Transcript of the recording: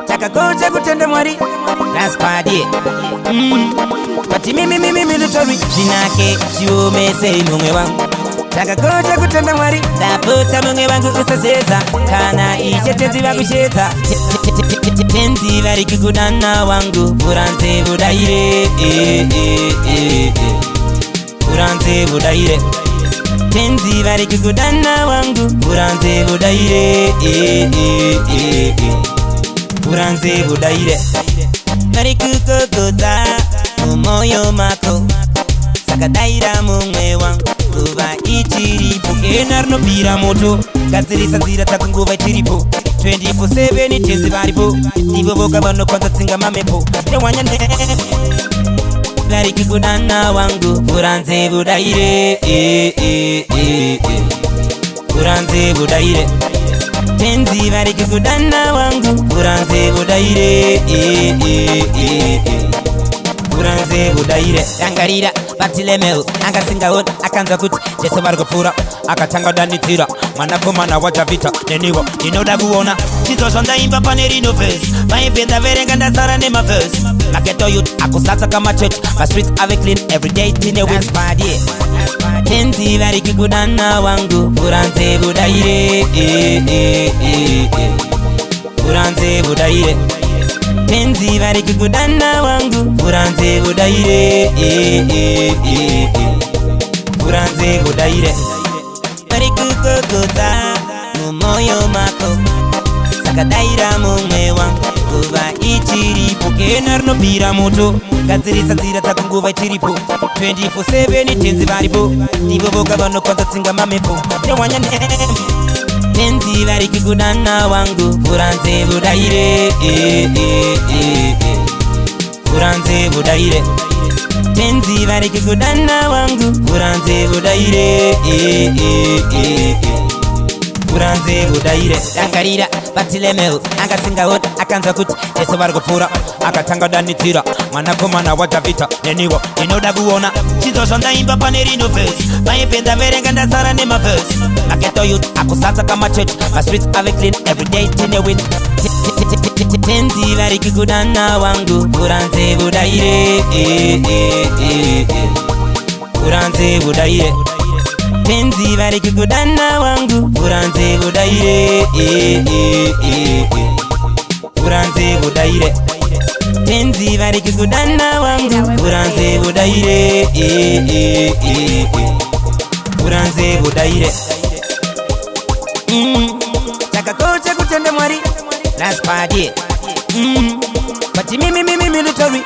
Chakagoja kutenda mwari Raspadie Pati mimi lutori Jinake chiumese mungwe wangu Chakagoja kutenda mwari Taputa mungwe wangu usaseza Kana ishe tenzi wakusheta Tenzi vari kikudana wangu Furanze budaire Furanze budaire Tenzi vari kikudana wangu Furanze budaire Furanze budaire Vari kukokoza Mumoyo mako Sakadaira mungwe wangu Kuva ichiripo Kenar no pira moto Kazirisa zira takunguva ichiripo 24/7 tenzi varipo Divo boga vano kwanta tsinga mamepo Newanya Vari kikudana wangu Furanze budaire Furanze budaire Tenzi vari kikudana wangu Furanze budaire Furanze budaire Yangarira batilemeu Angasingaon akanza kuti Jesu vargopura Akatanga danitira Manakomana wajavita Neniwa inoda kuona Chizo shonda imba panerino face Maipenda verenga ndazara nema verse Maketo youth akusasa kama church My streets ave clean everyday tine wins Raspadie Tenzi vari kikudana wangu Furanze budaire Furanze budaire Tenzi vari kikudana wangu Furanze budaire Furanze budaire Vari kukokoza Mumoyo mako Sakadaira mungwe wangu Kuva ichiripo Kenar no pira moto Kazirisa zira takunguva ichiripo 24/7 tenzi varipo Divo boga vano kwanta tsinga mamepo Newanya Tenzi vari kikudana wangu Furanze budaire Furanze budaire Tenzi vari kikudana wangu Furanze budaire Furanze budaire Yangarira batilemeu Angasingaon akanza kuti Jesu vargopura Akatanga danitira Manakomana wajavita Neniwa inoda kuona Chizo shonda imba panerino face Maipenda verenga ndazara nema verse Maketo youth akusasa kama church My streets ave clean everyday tine win Tenzi vari kikudana wangu Furanze budaire Furanze budaire Tenzi vari kikudana wangu Furanze budaire Furanze budaire Tenzi vari kikudana wangu Furanze budaire Furanze budaire Chakagoja kutenda mwari Raspadie Pati mimi lutori